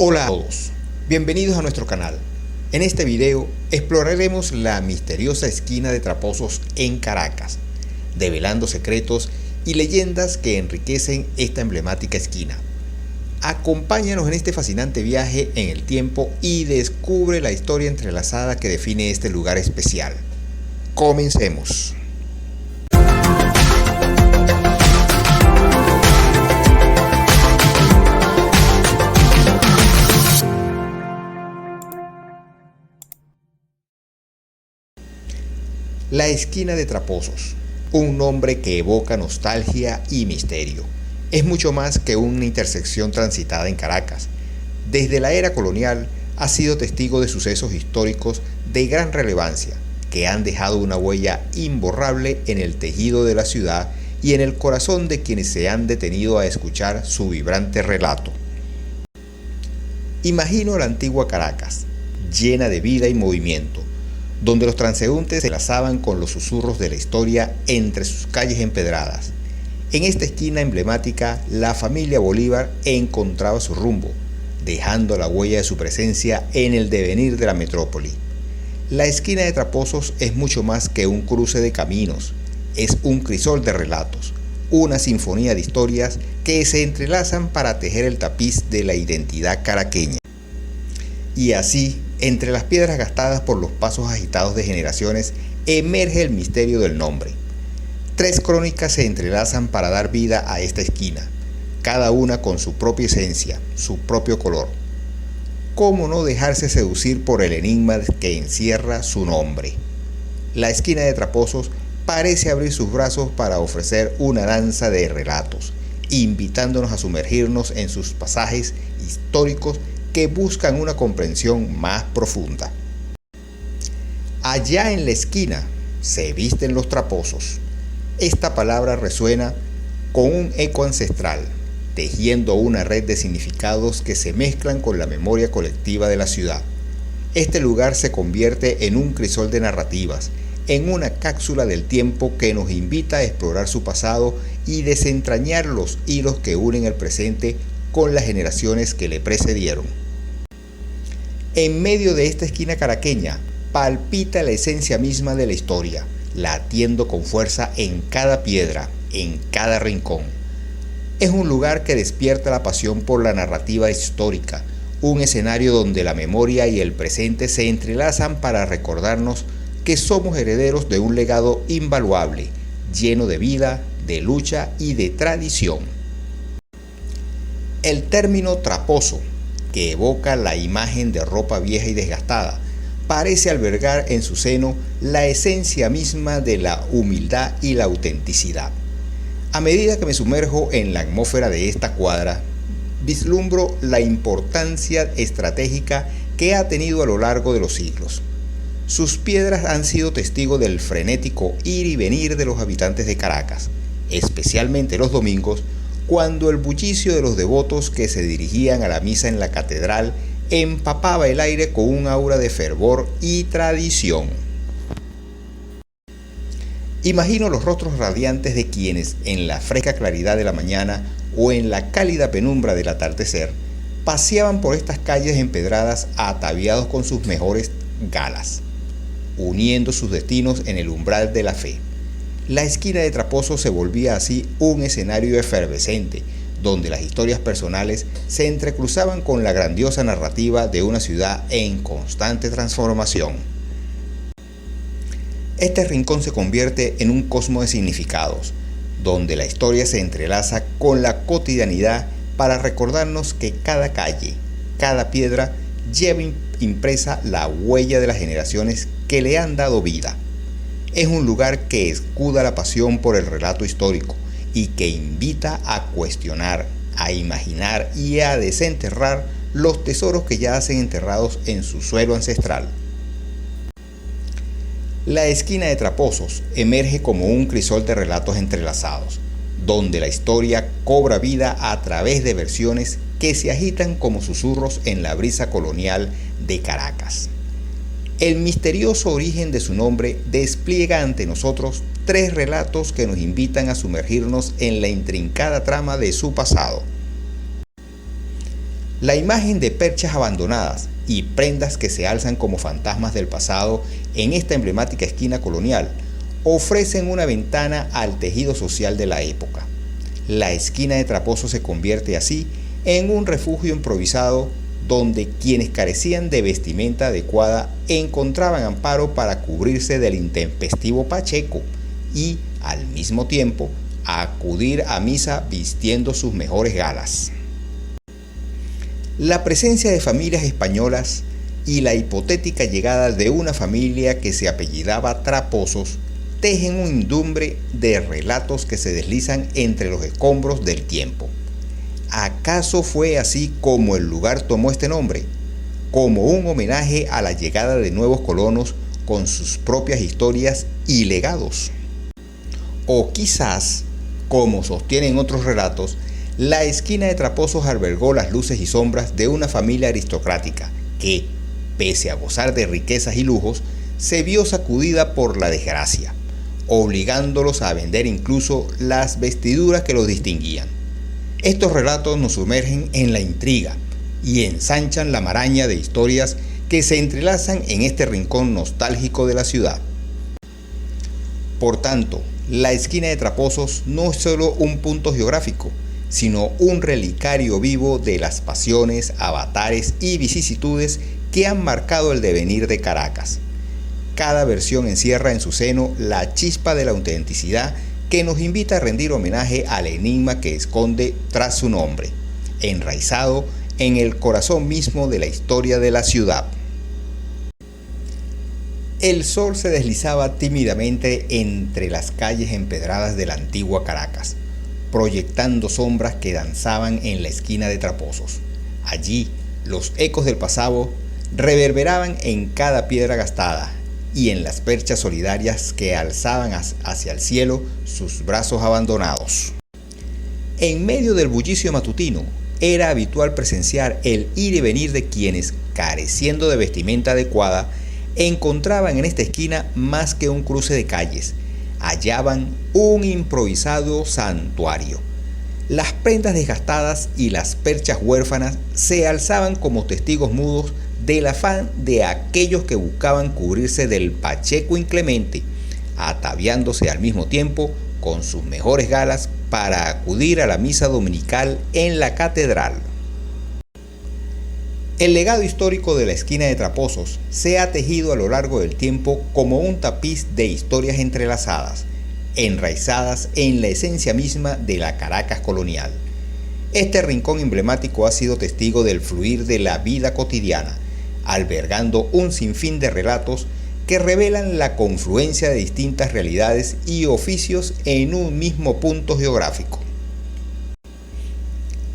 Hola a todos, bienvenidos a nuestro canal. En este video exploraremos la misteriosa esquina de Traposos en Caracas, develando secretos y leyendas que enriquecen esta emblemática esquina. Acompáñanos en este fascinante viaje en el tiempo y descubre la historia entrelazada que define este lugar especial. Comencemos. La esquina de Traposos, un nombre que evoca nostalgia y misterio. Es mucho más que una intersección transitada en Caracas. Desde la era colonial ha sido testigo de sucesos históricos de gran relevancia que han dejado una huella imborrable en el tejido de la ciudad y en el corazón de quienes se han detenido a escuchar su vibrante relato. Imagino la antigua Caracas, llena de vida y movimiento, donde los transeúntes se enlazaban con los susurros de la historia entre sus calles empedradas. En esta esquina emblemática, la familia Bolívar encontraba su rumbo, dejando la huella de su presencia en el devenir de la metrópoli. La esquina de Traposos es mucho más que un cruce de caminos, es un crisol de relatos, una sinfonía de historias que se entrelazan para tejer el tapiz de la identidad caraqueña. Y así, entre las piedras gastadas por los pasos agitados de generaciones, emerge el misterio del nombre. Tres crónicas se entrelazan para dar vida a esta esquina, cada una con su propia esencia, su propio color. ¿Cómo no dejarse seducir por el enigma que encierra su nombre? La esquina de Traposos parece abrir sus brazos para ofrecer una danza de relatos, invitándonos a sumergirnos en sus pasajes históricos que buscan una comprensión más profunda. Allá en la esquina se visten los traposos. Esta palabra resuena con un eco ancestral, tejiendo una red de significados que se mezclan con la memoria colectiva de la ciudad. Este lugar se convierte en un crisol de narrativas, en una cápsula del tiempo que nos invita a explorar su pasado y desentrañar los hilos que unen el presente con las generaciones que le precedieron. En medio de esta esquina caraqueña palpita la esencia misma de la historia, latiendo con fuerza en cada piedra, en cada rincón. Es un lugar que despierta la pasión por la narrativa histórica, un escenario donde la memoria y el presente se entrelazan para recordarnos que somos herederos de un legado invaluable, lleno de vida, de lucha y de tradición. El término traposo, que evoca la imagen de ropa vieja y desgastada, parece albergar en su seno la esencia misma de la humildad y la autenticidad. A medida que me sumerjo en la atmósfera de esta cuadra, vislumbro la importancia estratégica que ha tenido a lo largo de los siglos. Sus piedras han sido testigos del frenético ir y venir de los habitantes de Caracas, especialmente los domingos, cuando el bullicio de los devotos que se dirigían a la misa en la catedral empapaba el aire con un aura de fervor y tradición. Imagino los rostros radiantes de quienes, en la fresca claridad de la mañana o en la cálida penumbra del atardecer, paseaban por estas calles empedradas ataviados con sus mejores galas, uniendo sus destinos en el umbral de la fe. La esquina de Traposos se volvía así un escenario efervescente, donde las historias personales se entrecruzaban con la grandiosa narrativa de una ciudad en constante transformación. Este rincón se convierte en un cosmos de significados, donde la historia se entrelaza con la cotidianidad para recordarnos que cada calle, cada piedra lleva impresa la huella de las generaciones que le han dado vida. Es un lugar que escuda la pasión por el relato histórico y que invita a cuestionar, a imaginar y a desenterrar los tesoros que yacen enterrados en su suelo ancestral. La esquina de Traposos emerge como un crisol de relatos entrelazados, donde la historia cobra vida a través de versiones que se agitan como susurros en la brisa colonial de Caracas. El misterioso origen de su nombre despliega ante nosotros tres relatos que nos invitan a sumergirnos en la intrincada trama de su pasado. La imagen de perchas abandonadas y prendas que se alzan como fantasmas del pasado en esta emblemática esquina colonial ofrecen una ventana al tejido social de la época. La esquina de Traposos se convierte así en un refugio improvisado donde quienes carecían de vestimenta adecuada encontraban amparo para cubrirse del intempestivo Pacheco y, al mismo tiempo, acudir a misa vistiendo sus mejores galas. La presencia de familias españolas y la hipotética llegada de una familia que se apellidaba Traposos tejen un indumbre de relatos que se deslizan entre los escombros del tiempo. ¿Acaso fue así como el lugar tomó este nombre? Como un homenaje a la llegada de nuevos colonos con sus propias historias y legados. O quizás, como sostienen otros relatos, la esquina de Traposos albergó las luces y sombras de una familia aristocrática que, pese a gozar de riquezas y lujos, se vio sacudida por la desgracia, obligándolos a vender incluso las vestiduras que los distinguían. Estos relatos nos sumergen en la intriga y ensanchan la maraña de historias que se entrelazan en este rincón nostálgico de la ciudad. Por tanto, la esquina de Traposos no es solo un punto geográfico, sino un relicario vivo de las pasiones, avatares y vicisitudes que han marcado el devenir de Caracas. Cada versión encierra en su seno la chispa de la autenticidad que nos invita a rendir homenaje al enigma que esconde tras su nombre, enraizado en el corazón mismo de la historia de la ciudad. El sol se deslizaba tímidamente entre las calles empedradas de la antigua Caracas, proyectando sombras que danzaban en la esquina de Traposos. Allí, los ecos del pasado reverberaban en cada piedra gastada y en las perchas solidarias que alzaban hacia el cielo sus brazos abandonados. En medio del bullicio matutino, era habitual presenciar el ir y venir de quienes, careciendo de vestimenta adecuada, encontraban en esta esquina más que un cruce de calles, hallaban un improvisado santuario. Las prendas desgastadas y las perchas huérfanas se alzaban como testigos mudos del afán de aquellos que buscaban cubrirse del Pacheco inclemente, ataviándose al mismo tiempo con sus mejores galas para acudir a la misa dominical en la catedral. El legado histórico de la esquina de Traposos se ha tejido a lo largo del tiempo como un tapiz de historias entrelazadas, enraizadas en la esencia misma de la Caracas colonial. Este rincón emblemático ha sido testigo del fluir de la vida cotidiana, albergando un sinfín de relatos que revelan la confluencia de distintas realidades y oficios en un mismo punto geográfico.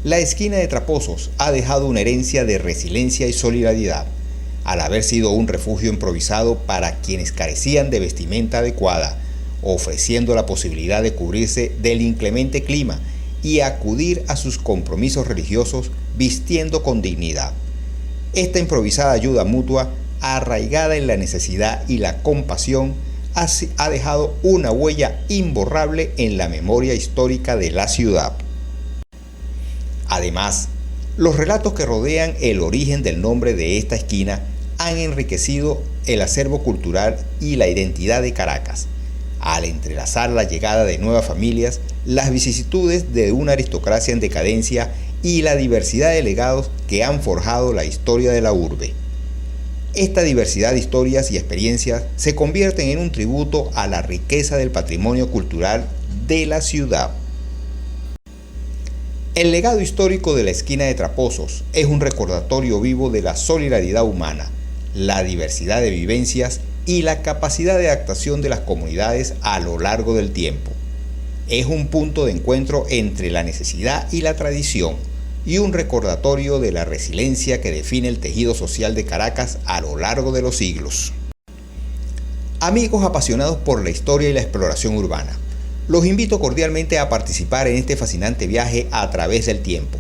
La esquina de Traposos ha dejado una herencia de resiliencia y solidaridad, al haber sido un refugio improvisado para quienes carecían de vestimenta adecuada, ofreciendo la posibilidad de cubrirse del inclemente clima y acudir a sus compromisos religiosos vistiendo con dignidad. Esta improvisada ayuda mutua, arraigada en la necesidad y la compasión, ha dejado una huella imborrable en la memoria histórica de la ciudad. Además, los relatos que rodean el origen del nombre de esta esquina han enriquecido el acervo cultural y la identidad de Caracas, al entrelazar la llegada de nuevas familias, las vicisitudes de una aristocracia en decadencia y la diversidad de legados que han forjado la historia de la urbe. Esta diversidad de historias y experiencias se convierten en un tributo a la riqueza del patrimonio cultural de la ciudad. El legado histórico de la esquina de Traposos es un recordatorio vivo de la solidaridad humana, la diversidad de vivencias y la capacidad de adaptación de las comunidades a lo largo del tiempo. Es un punto de encuentro entre la necesidad y la tradición y un recordatorio de la resiliencia que define el tejido social de Caracas a lo largo de los siglos. Amigos apasionados por la historia y la exploración urbana, los invito cordialmente a participar en este fascinante viaje a través del tiempo.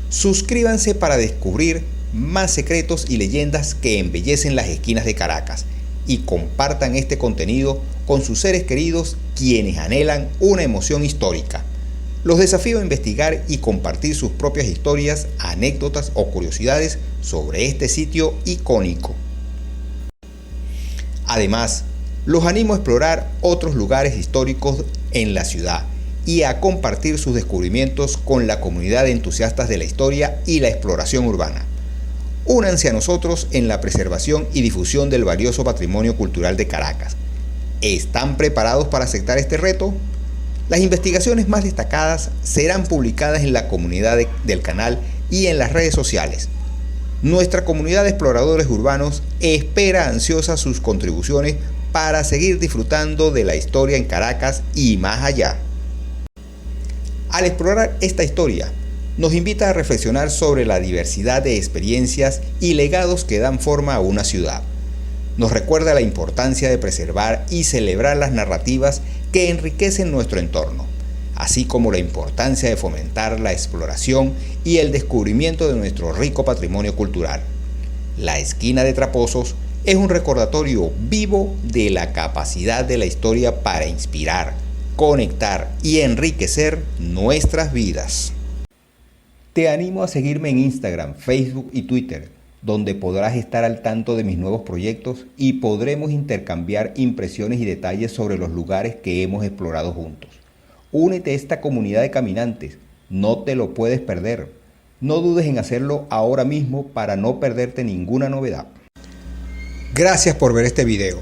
Suscríbanse para descubrir más secretos y leyendas que embellecen las esquinas de Caracas y compartan este contenido con sus seres queridos quienes anhelan una emoción histórica. Los desafío a investigar y compartir sus propias historias, anécdotas o curiosidades sobre este sitio icónico. Además, los animo a explorar otros lugares históricos en la ciudad y a compartir sus descubrimientos con la comunidad de entusiastas de la historia y la exploración urbana. Únanse a nosotros en la preservación y difusión del valioso patrimonio cultural de Caracas. ¿Están preparados para aceptar este reto? Las investigaciones más destacadas serán publicadas en la comunidad del canal y en las redes sociales. Nuestra comunidad de exploradores urbanos espera ansiosa sus contribuciones para seguir disfrutando de la historia en Caracas y más allá. Al explorar esta historia, nos invita a reflexionar sobre la diversidad de experiencias y legados que dan forma a una ciudad. Nos recuerda la importancia de preservar y celebrar las narrativas que enriquecen nuestro entorno, así como la importancia de fomentar la exploración y el descubrimiento de nuestro rico patrimonio cultural. La Esquina de Tramposos es un recordatorio vivo de la capacidad de la historia para inspirar, conectar y enriquecer nuestras vidas. Te animo a seguirme en Instagram, Facebook y Twitter, donde podrás estar al tanto de mis nuevos proyectos y podremos intercambiar impresiones y detalles sobre los lugares que hemos explorado juntos. Únete a esta comunidad de caminantes, no te lo puedes perder. No dudes en hacerlo ahora mismo para no perderte ninguna novedad. Gracias por ver este video.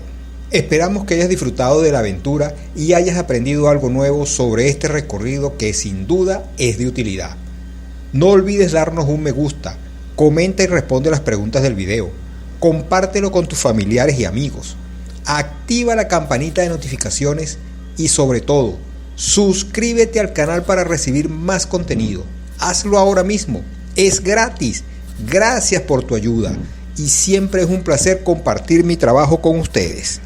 Esperamos que hayas disfrutado de la aventura y hayas aprendido algo nuevo sobre este recorrido que sin duda es de utilidad. No olvides darnos un me gusta, comenta y responde las preguntas del video, compártelo con tus familiares y amigos, activa la campanita de notificaciones y sobre todo, suscríbete al canal para recibir más contenido. Hazlo ahora mismo, es gratis. Gracias por tu ayuda y siempre es un placer compartir mi trabajo con ustedes.